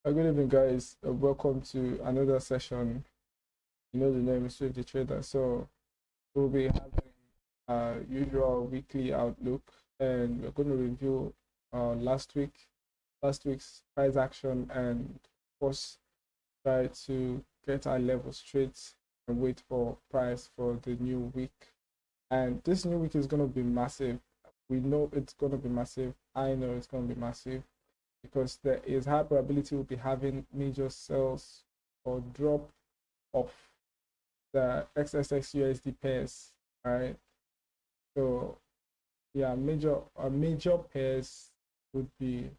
Good evening, guys. Welcome to another session. You know the name is Swift the Trader. So we'll be having usual weekly outlook, and we're going to review last week's price action, and of course try to get our level straight and wait for price for the new week. And this new week is going to be massive. We know it's going to be massive. I know it's going to be massive because there is high probability we'll be having major sales or drop of the XSX USD pairs. All right. So yeah, major pairs would be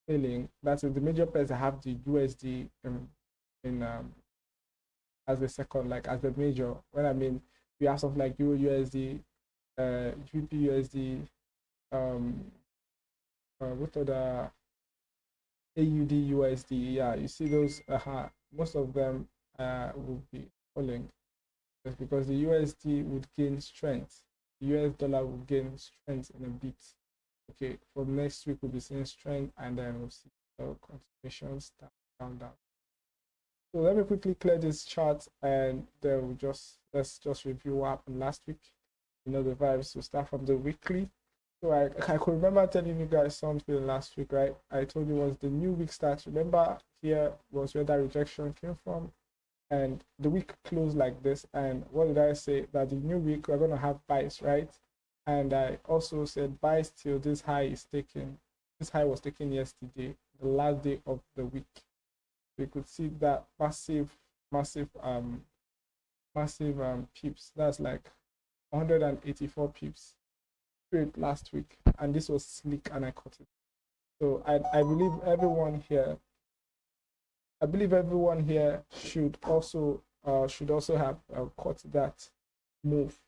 failing. That's the major pairs that have the USD in as the second, like as the major. When I mean we have something like Euro USD, GBPUSD, what other AUD USD. Yeah, you see those. Most of them will be falling just because the USD would gain strength. The US dollar will gain strength in a bit. Okay, from next week we'll be seeing strength, and then we'll see continuations down. So let me quickly clear this chart, and then let's just review what happened last week. You know the vibes. We'll start from the weekly. So I could remember telling you guys something last week, right? I told you once the new week starts. Remember here was where that rejection came from, and the week closed like this. And what did I say? That the new week we're gonna have buys, right? And I also said buys till this high is taken. This high was taken yesterday, the last day of the week. We could see that massive pips. That's like 184 pips last week, and this was slick, and I caught it. So I believe everyone here should also have caught that move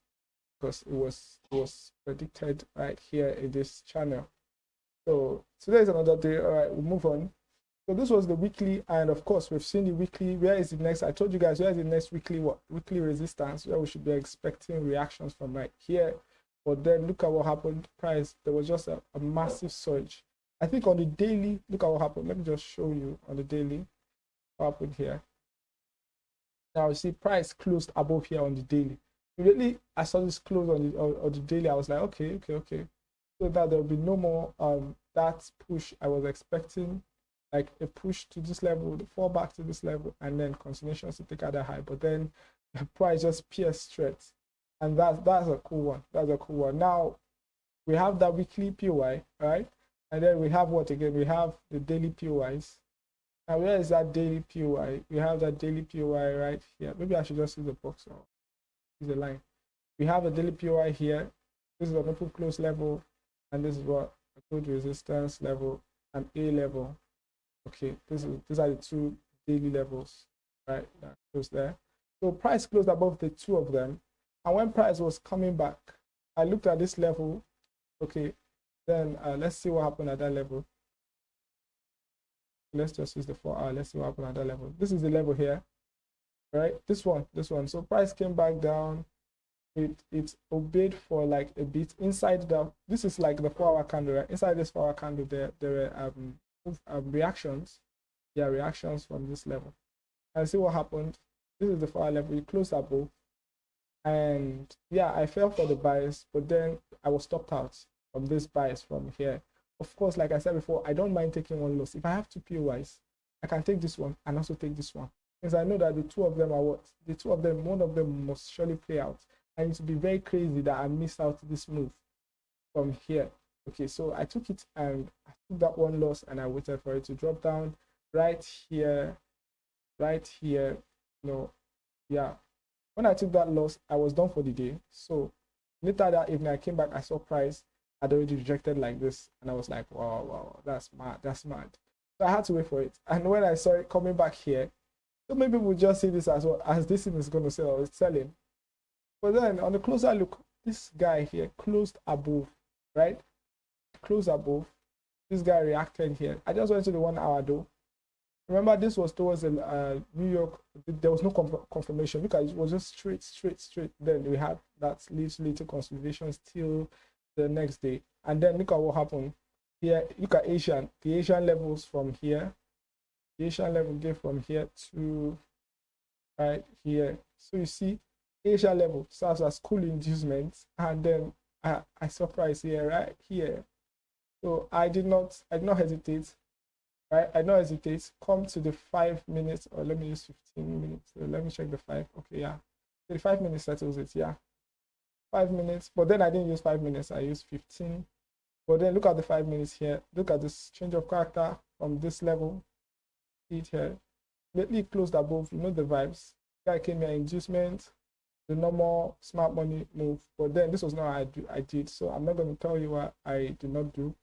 because it was predicted right here in this channel. So today is another day. All right, we'll move on. So this was the weekly, and of course we've seen the weekly. Where is the next? I told you guys where is the next weekly resistance where we should be expecting reactions from right here. But then look at what happened. Price, there was just a massive surge. I think on the daily, look at what happened. Let me just show you on the daily what happened here. Now you see price closed above here on the daily. Immediately I saw this close on the daily. I was like, okay. So that there will be no more that push I was expecting, like a push to this level, the fall back to this level, and then continuations to take other high. But then the price just pierced straight. And that's a cool one. That's a cool one. Now we have that weekly POI, right? And then we have what again? We have the daily POIs. Now where is that daily POI? We have that daily POI right here. Maybe I should just use the box or use the line. We have a daily POI here. This is an open close level, and this is what a good resistance level and A level. Okay, these are the two daily levels, right? That close there. So price closed above the two of them. And when price was coming back, I looked at this level. Okay, then let's see what happened at that level. Let's just use the 4 hour. Let's see what happened at that level. This is the level here, right? This one. So price came back down. It obeyed for like a bit inside the. This is like the 4 hour candle, right? Inside this 4 hour candle, there were reactions. Yeah, reactions from this level. And see what happened. This is the 4 hour level. It closed above. And yeah, I fell for the bias, but then I was stopped out from this bias from here. Of course, like I said before, I don't mind taking one loss. If I have two POIs, I can take this one and also take this one. Because I know that the two of them are what? The two of them, one of them must surely play out. And it would be very crazy that I missed out this move from here. Okay, so I took it and I took that one loss and I waited for it to drop down right here. Yeah. When I took that loss, I was done for the day. So later that evening, I came back, I saw price had already rejected like this. And I was like, wow, that's mad. So I had to wait for it. And when I saw it coming back here, so maybe we'll just see this as well, as this thing is going to sell or it's selling. But then on the closer look, this guy here closed above, right? Closed above. This guy reacted here. I just went to the 1 hour though. Remember, this was towards the New York. There was no confirmation. Look at it, was just straight. Then we had that little consolidations till the next day. And then look at what happened here. Look at the Asian levels from here. The Asian level gave from here to right here. So you see, Asia level serves as cool inducement, and then I surprise here, right here. So I did not hesitate, right? I did not hesitate. Come to the 5 minutes, or let me use 15 minutes. So let me check the five. Okay, yeah. The 5 minutes settles it, yeah. 5 minutes, but then I didn't use 5 minutes, I used 15. But then look at the 5 minutes here. Look at this change of character from this level. See it here. Immediately closed above, you know the vibes. Guy came here, inducement, the normal smart money move. But then this was not what I did. So I'm not going to tell you what I did not do.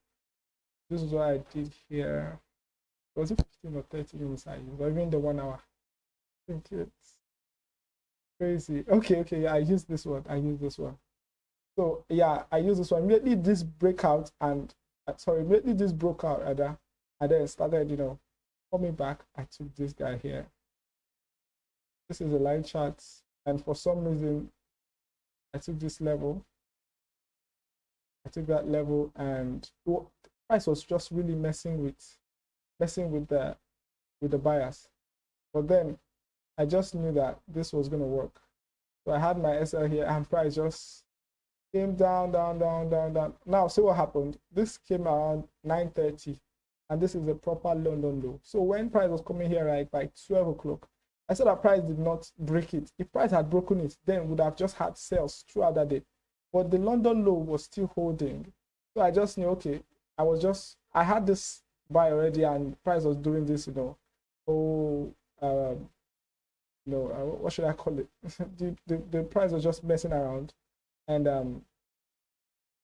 This is what I did here. Was it 15 or 30 minutes I used? Or even the 1 hour? I think it's crazy. Okay, yeah, I used this one. So yeah, I used this one. Immediately this breakout and immediately this broke out and then started, coming back. I took this guy here. This is a line chart, and for some reason, I took this level. I took that level, and the price was just really messing with the buyers. But then I just knew that this was gonna work. So I had my SL here, and price just came down. Now see what happened. This came around 9:30, and this is a proper London low. So when price was coming here right by 12 o'clock, I saw that price did not break it. If price had broken it, then would have just had sales throughout that day. But the London low was still holding. So I just knew, okay, I had this buy already, and price was doing this, what should I call it? the price was just messing around, and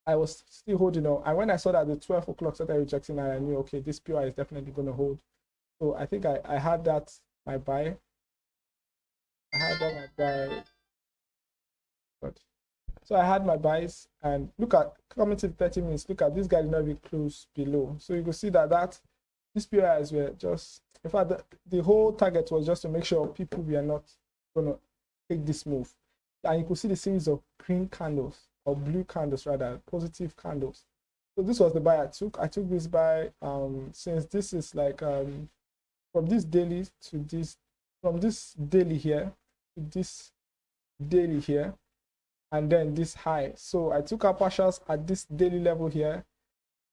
I was still holding on. And when I saw that the 12 o'clock started rejecting, I knew, okay, this PI is definitely going to hold. So I think I had that my buy. I had that my buy. But so I had my buys, and look at coming to the 30 minutes. Look at this guy did not even close below. So you can see that these PIs were just, in fact, the whole target was just to make sure people were not going to take this move. And you could see the series of green candles, or blue candles rather, positive candles. So this was the buy I took. I took this buy since this is like from this daily to this, from this daily here to this daily here, and then this high. So I took our partials at this daily level here.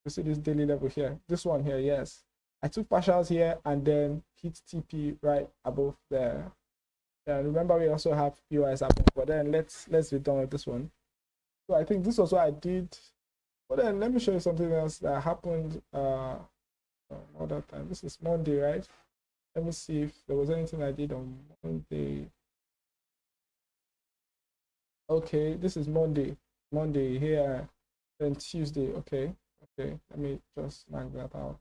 You see this daily level here, this one here, yes. I took partials here and then hit TP right above there. Remember, we also have POIs above, but then let's be done with this one. So I think this was what I did. But then let me show you something else that happened another time. This is Monday, right? Let me see if there was anything I did on Monday. Okay, this is Monday here, then Tuesday. Okay, let me just knock that out.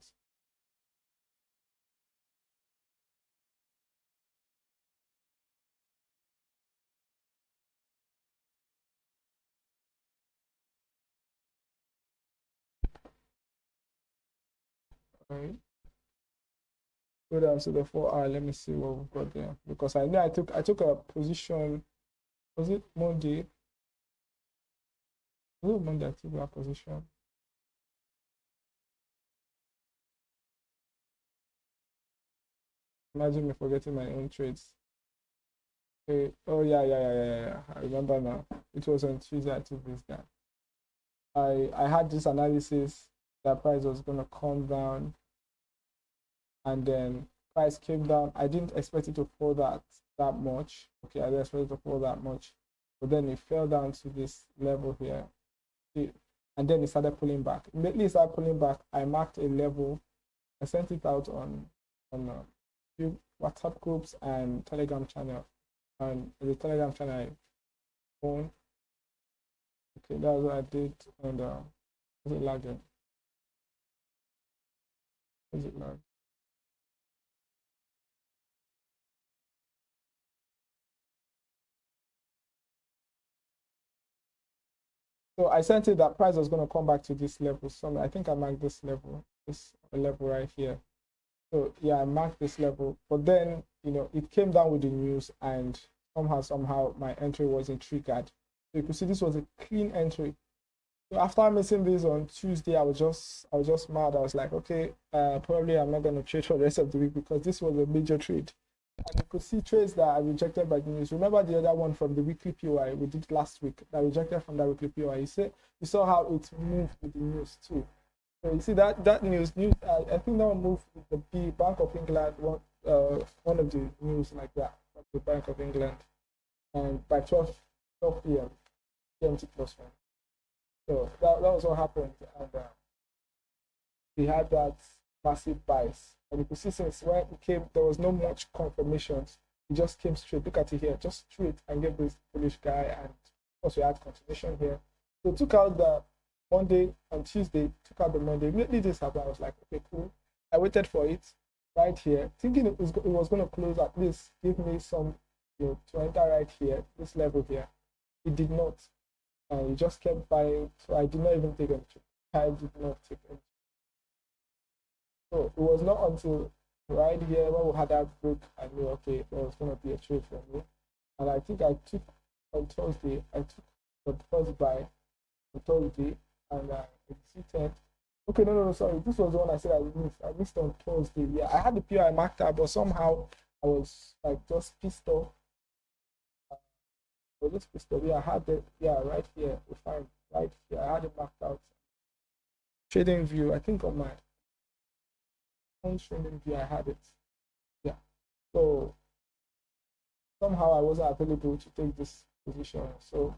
All right, go down to the 4 hour. Let me see what we've got there, because I know I took a position. Was it Monday? Was it Monday I took that position? Imagine me forgetting my own trades. Okay. Oh yeah. I remember now. It was on Tuesday I took this guy. I had this analysis that price was gonna come down, and then price came down. I didn't expect it to fall that much. Okay, I didn't expect it to fall that much, but then it fell down to this level here, and then it started pulling back. Immediately it started pulling back. I marked a level. I sent it out on a few WhatsApp groups and Telegram channel, and the Telegram channel phone. Okay, that's what I did, and is it lagging? Is it lag? So I sent it that price was going to come back to this level. So I think I marked this level right here. So yeah, I marked this level, but then it came down with the news, and somehow my entry wasn't triggered. So you can see this was a clean entry. So after missing this on Tuesday, I was just mad. I was like, okay, probably I'm not gonna trade for the rest of the week because this was a major trade. And you could see trades that are rejected by the news. Remember the other one from the weekly POI we did last week that rejected from that weekly POI. You saw how it moved with the news too. So you see that news, I think that one moved with the Bank of England one of the news like that from the Bank of England, and by 12 p.m. GMT plus one. So that was what happened, and we had that massive bias. And you could see since when it came, there was no much confirmations. It just came straight. Look at it here, just straight and get this Polish guy, and also had continuation here. So took out the Monday and Tuesday, took out the Monday. Immediately this happened, I was like, okay, cool. I waited for it right here, thinking it was going to close at least, give me some, to enter right here, this level here. It did not. It just kept buying, so I did not even take entry. I did not take entry. So it was not until right here when we had that break, I knew, okay, there was going to be a trade for me. And I think I took on Thursday, I took the first buy on Thursday, and I exited. Okay, no, sorry. This was the one I said I missed. I missed on Thursday. Yeah, I had the PI marked out, but somehow I was like just pissed off. I was just pissed off. Yeah, I had it. Yeah, right here. We find right here. I had it marked out. Trading view. I think on my own trading view, I had it. Yeah. So somehow I wasn't available to take this position. So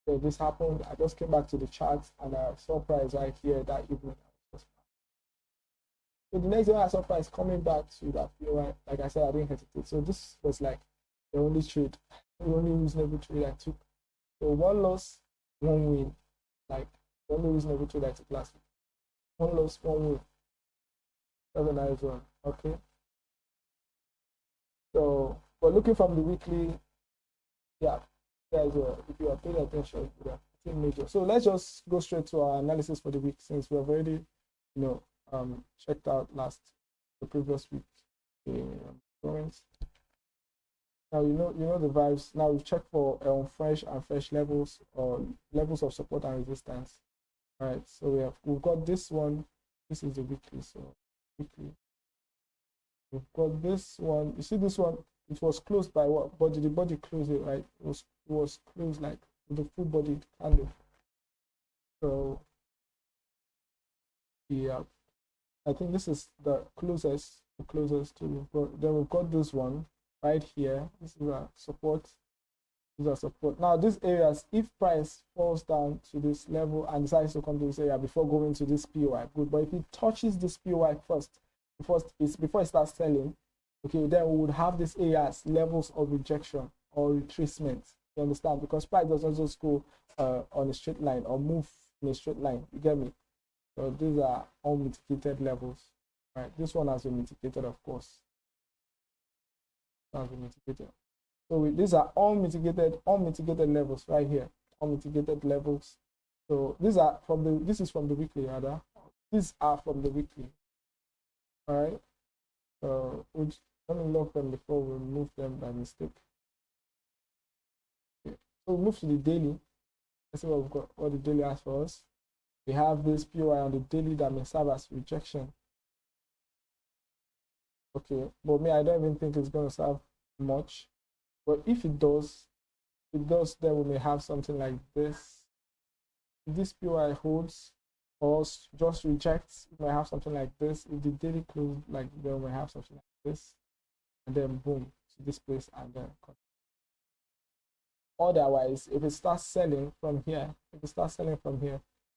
this happened. I just came back to the charts and I saw price right here that evening. So the next day I saw price coming back to that POI, like I said, I didn't hesitate. So this was like the only trade, the only reasonable trade I took. So one loss, one win. Like the only reasonable trade I took last week. One loss, one win. That's a nice one. Okay. So, but looking from the weekly, yeah, guys, if you are paying attention, yeah, major. So let's just go straight to our analysis for the week since we have already, checked out the previous week. Now you know the vibes. Now we've checked for fresh levels or levels of support and resistance. All right, so we've got this one. This is the weekly. So weekly. We've got this one. You see this one? It was closed by what body? The body closed it, right? It was closed like with the full body candle. So yeah, I think this is the closest to. But then we've got this one right here. This is a support. This is a support. Now these areas, if price falls down to this level and decides to come to this area before going to this POI, good. But if it touches this POI first, before it starts selling, okay, then we would have this area as levels of rejection or retracement. You understand? Because price doesn't just go on a straight line or move in a straight line. You get me? So these are all mitigated levels. Right? This one has been mitigated, of course. Has been mitigated. So these are all mitigated levels right here. All mitigated levels. So these are this is from the weekly rather. These are from the weekly. All right. So let me lock them before we move them by mistake. Okay. So we move to the daily. Let's see what we've got. What the daily has for us. We have this POI on the daily that may serve as rejection. Okay, but me, I don't even think it's going to serve much. But if it does, then we may have something like this. If this POI holds or just rejects, we may have something like this. If the daily close like then we may have something like this, and then boom to this place and then continue. Otherwise, if it starts selling from here,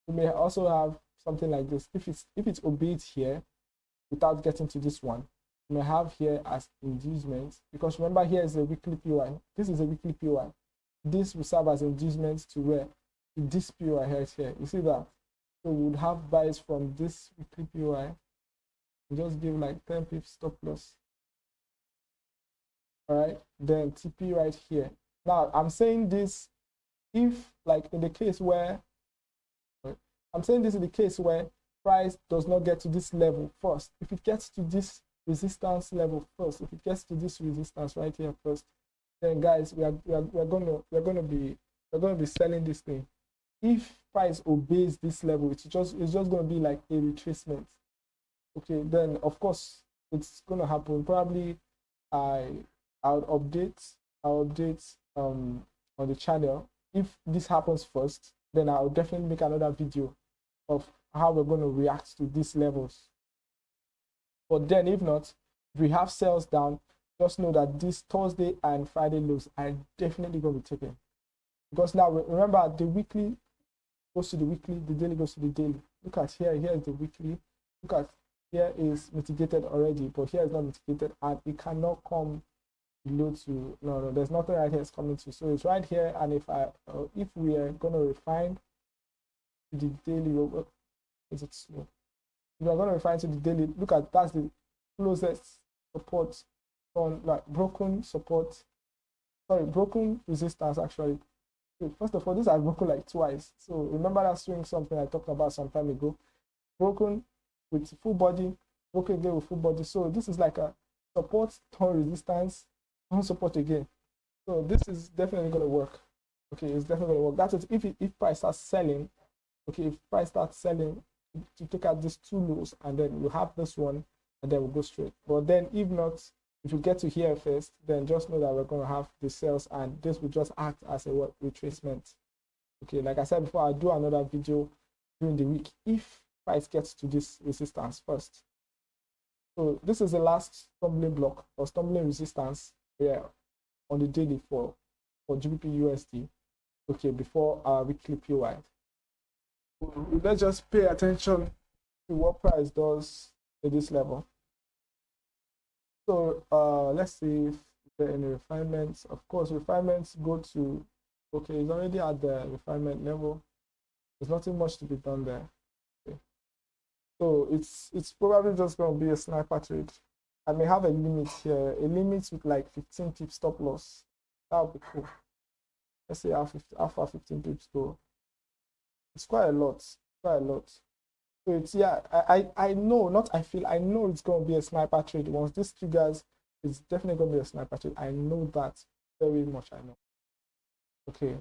we may also have something like this. If it's obeyed here without getting to this one, we may have here as inducement, because remember here is a weekly POI. This is a weekly POI. This will serve as inducement to where? To this POI here. You see that? So we would have buys from this weekly POI. We just give like 10 pips stop loss. All right, then TP right here. Now I'm saying this if like in the case where price does not get to this level first. If it gets to this resistance level first, if it gets to this resistance right here first, then guys, we're gonna be selling this thing. If price obeys this level, it's just going to be like a retracement. Okay, then of course it's going to happen. Probably I'll update on the channel. If this happens first, then I'll definitely make another video of how we're going to react to these levels. But then if not, if we have sales down, just know that this Thursday and Friday lows are definitely going to be taken. Because now remember, the weekly goes to the weekly, the daily goes to the daily. Look at here is the weekly. Look at here is mitigated already, but here is not mitigated, and it cannot come below to no, there's nothing right here it's coming to. So it's right here, and if we are gonna refine to the daily, is it slow? If we are gonna refine to the daily, look at that's the closest support on like broken resistance actually. First of all, this has broken like twice. So remember that swing something I talked about some time ago. Broken with full body, broken again with full body. So this is like a support, turn resistance, turn support again. So this is definitely going to work. Okay, it's definitely going to work. That's it. If price starts selling, okay, if price starts selling to take out these two lows, and then you have this one, and then we'll go straight. But then if not, if you get to here first, then just know that we're going to have the sales, and this will just act as a retracement. Okay, like I said before, I'll do another video during the week if price gets to this resistance first. So this is the last stumbling block or stumbling resistance here on the daily for GBPUSD. Okay, before our weekly PY. Let's just pay attention to what price does at this level. So let's see if there are any refinements. Of course, refinements go to, okay, it's already at the refinement level. There's nothing much to be done there. Okay. So it's probably just going to be a sniper trade. I may have a limit here, a limit with like 15 pips stop loss. That would be cool. Let's see how far 15 pips go. It's quite a lot. So it's, yeah, I know, not I feel, I know it's going to be a sniper trade. Once this triggers, it's definitely going to be a sniper trade. I know that very much, I know. Okay.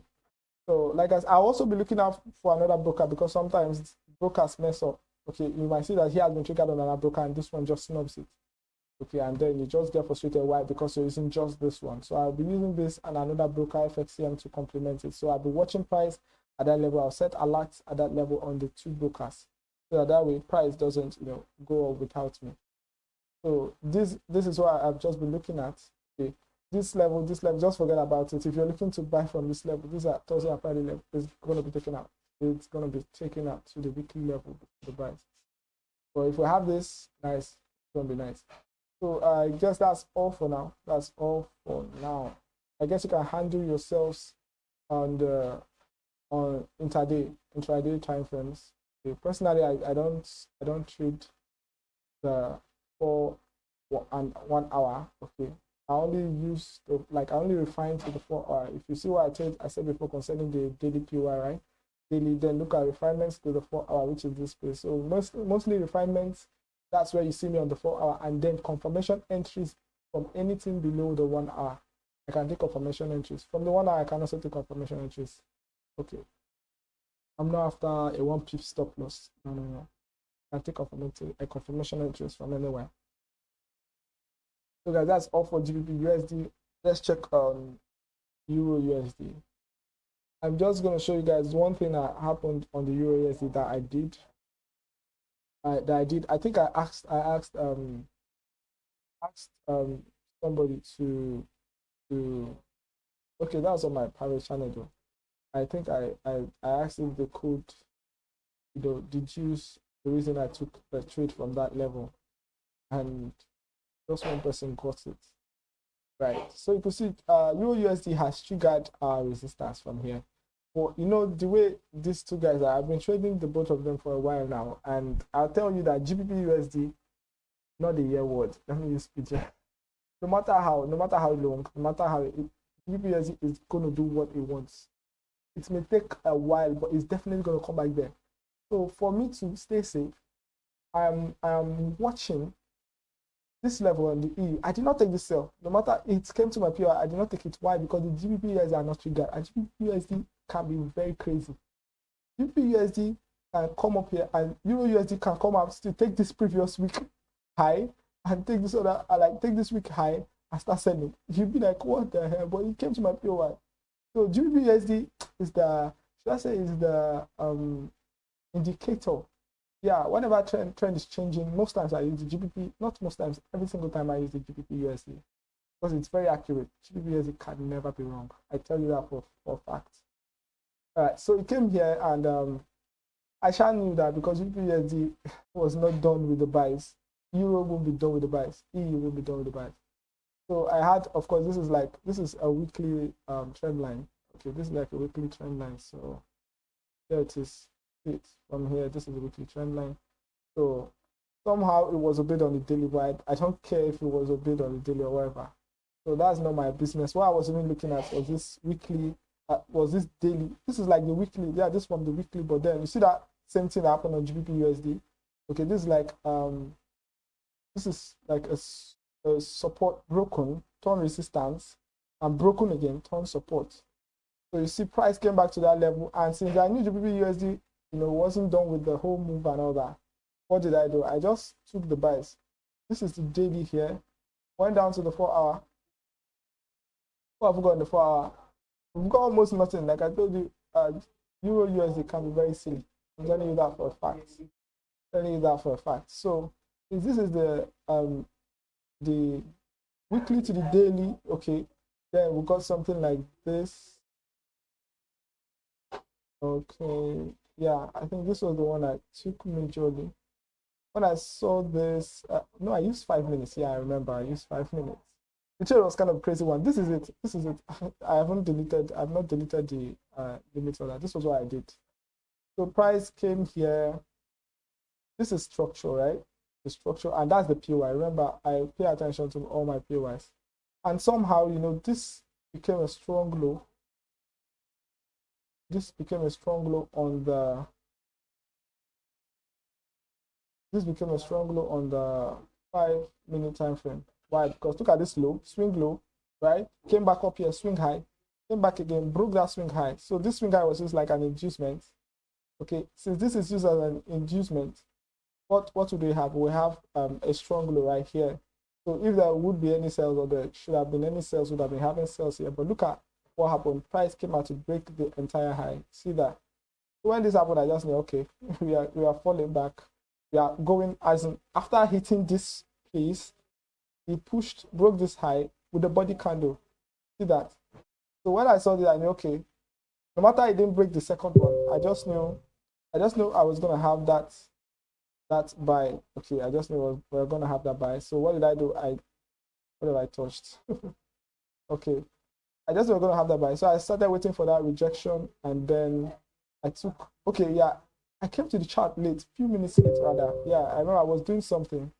So like I'll also be looking out for another broker, because sometimes brokers mess up. Okay, you might see that he has been triggered on another broker and this one just snubs it. Okay, and then you just get frustrated. Why? Because you're using just this one. So I'll be using this and another broker FXCM to complement it. So I'll be watching price at that level. I'll set alerts at that level on the two brokers, so that way price doesn't go up without me. So this is what I've just been looking at. Okay, this level, just forget about it. If you're looking to buy from this level, these are Thursday and Friday level, it's going to be taken out. It's going to be taken out to the weekly level, the price. So if we have this, nice, it's going to be nice. So I guess that's all for now. That's all for now. I guess you can handle yourselves on the intraday time frames. Okay. Personally, I don't trade the 4 and 1 hour. Okay, I only use I only refine to the 4 hour. If you see what I said before concerning the daily PY, right? Daily, then look at refinements to the 4 hour, which is this place. So mostly refinements. That's where you see me on the 4 hour, and then confirmation entries from anything below the 1 hour. I can take confirmation entries from the 1 hour. I can also take confirmation entries. Okay, I'm not after a 1 pip stop loss. No. I can take confirmation entries from anywhere. So guys, that's all for GBPUSD. Let's check on Euro USD. I'm just going to show you guys one thing that happened on the Euro USD that I did. I think I asked somebody to okay, that was on my private channel though. I think I asked if they could deduce the reason I took the trade from that level, and just one person got it right. So you can see Euro USD has triggered our resistance from here. Well, the way these two guys are, I've been trading the both of them for a while now, and I'll tell you that GBPUSD, not the year word, let me use picture. No matter how long, no matter how GBPUSD is going to do what it wants. It may take a while, but it's definitely going to come back there. So for me to stay safe, I'm watching this level on the EU. I did not take this sell. No matter it came to my PI, I did not take it. Why? Because the GBPUSD are not triggered, and GBPUSD can be very crazy. GBPUSD can come up here and Euro USD can come up to take this previous week high and take this other, like take this week high and start selling. You'll be like, what the hell? But it came to my POI. So GBPUSD is the, should I say, is the indicator. Yeah, whenever trend is changing, most times I use the GBP, not most times, every single time I use the GBPUSD because it's very accurate. GBPUSD can never be wrong. I tell you that for a fact. All right, so it came here and I sure knew that because GBPUSD was not done with the buys, Euro won't be done with the buys, EU will be done with the buys. So I had, of course, this is a weekly trend line. Okay, this is like a weekly trend line. So here it is. From here, this is a weekly trend line. So somehow it was a bit on the daily, but I don't care if it was a bit on the daily or whatever. So that's not my business. What I was even looking at was this weekly, was this daily. This is like the weekly. Yeah, this from the weekly, but then you see that same thing happened on GBPUSD. Okay, this is like a support broken, turn resistance, and broken again, turn support. So you see price came back to that level, and since I knew GBPUSD, wasn't done with the whole move and all that, what did I do? I just took the buys. This is the daily here, went down to the 4-hour. What have we got in the 4-hour? We've got almost nothing. Like I told you, Euro USD can be very silly. I'm telling you that for a fact. So this is the weekly to the daily. Okay, then we got something like this. Okay, yeah, I think this was the one I took majorly. When I saw this, no, I used 5 minutes. Yeah, I remember I used 5 minutes. The trade was kind of a crazy one. This is it. I've not deleted the limits on that. This was what I did. So price came here. This is structure, right? The structure, and that's the POI. Remember, I pay attention to all my POIs. And somehow, this became a strong low. This became a strong low on the 5-minute time frame. Why? Because look at this low, swing low, right? Came back up here, swing high, came back again, broke that swing high. So this swing high was just like an inducement. Okay, since this is used as an inducement, what would we have? We have a strong low right here. So if there would be any sales, or there should have been any sales, would have been having sales here. But look at what happened. Price came out to break the entire high. See that? So when this happened, I just knew, okay, we are falling back. We are going, as in after hitting this place, he broke this high with the body candle. See that? So when I saw this, I knew, okay, no matter I didn't break the second one, I just knew I was gonna have that buy. Okay, I just knew we were gonna have that buy. So what did I do? What have I touched? Okay, I just were gonna have that buy. So I started waiting for that rejection, and then I took. Okay, yeah, I came to the chart late, few minutes late rather. Yeah, I remember I was doing something.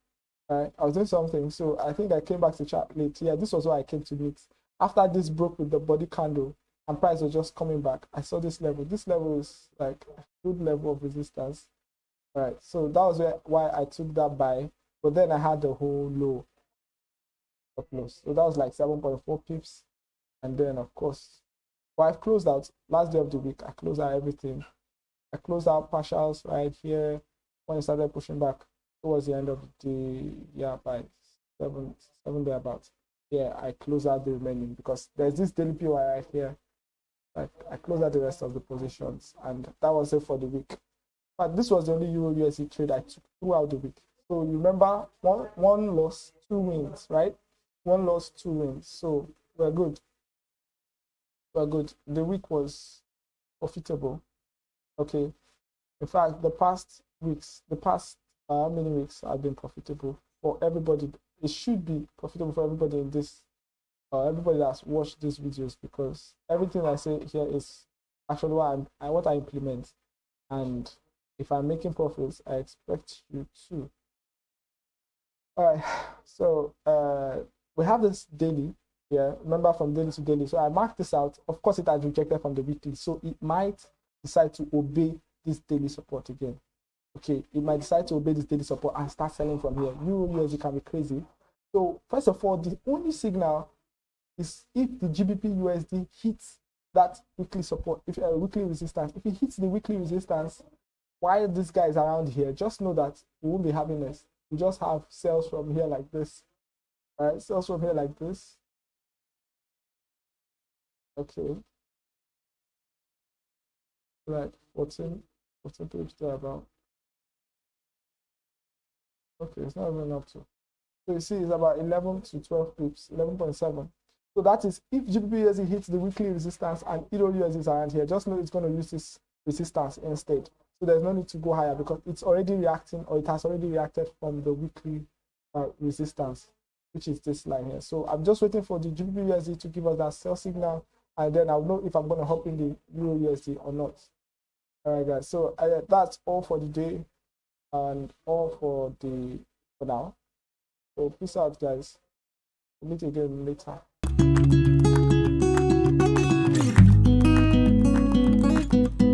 Right, I was doing something, so I think I came back to chart late. Yeah, this was what I came to meet. After this broke with the body candle and price was just coming back, I saw this level. This level is like a good level of resistance. All right, so that was why I took that buy, but then I had the whole low up close. So that was like 7.4 pips, and then of course, well, I've closed out last day of the week. I closed out everything. I closed out partials right here when it started pushing back towards the end of the year by 7 thereabouts. Yeah, I close out the remaining because there's this daily POI right here. Like I closed out the rest of the positions, and that was it for the week. But this was the only Euro USD trade I took throughout the week. So you remember, one loss, 2 wins, right? 1 loss, 2 wins. So we're good. The week was profitable. Okay. In fact, the past how many weeks have been profitable for everybody. It should be profitable for everybody in this, everybody that's watched these videos, because everything I say here is actually what I implement. And if I'm making profits, I expect you to. All right, so we have this daily here. Remember, from daily to daily. So I marked this out. Of course, it has rejected from the weekly, so it might decide to obey this daily support again. Okay, it might decide to obey this daily support and start selling from here. Euro USD can be crazy. So first of all, the only signal is if the GBP USD hits that weekly support, if weekly resistance, if it hits the weekly resistance while this guy is around here, just know that we won't be having this. We just have sales from here like this. All right, sales from here like this. Okay. Right, 14 pips there about. Okay, it's not even up to. So you see, it's about 11 to 12 pips, 11.7. So that is if GBPUSD hits the weekly resistance and EURUSD is around here, just know it's going to use this resistance instead. So there's no need to go higher because it's already reacting, or it has already reacted from the weekly resistance, which is this line here. So I'm just waiting for the GBPUSD to give us that sell signal, and then I'll know if I'm going to hop in the EURUSD or not. All right, guys. So that's all for the day and all for now. So peace out, guys. We'll meet again later.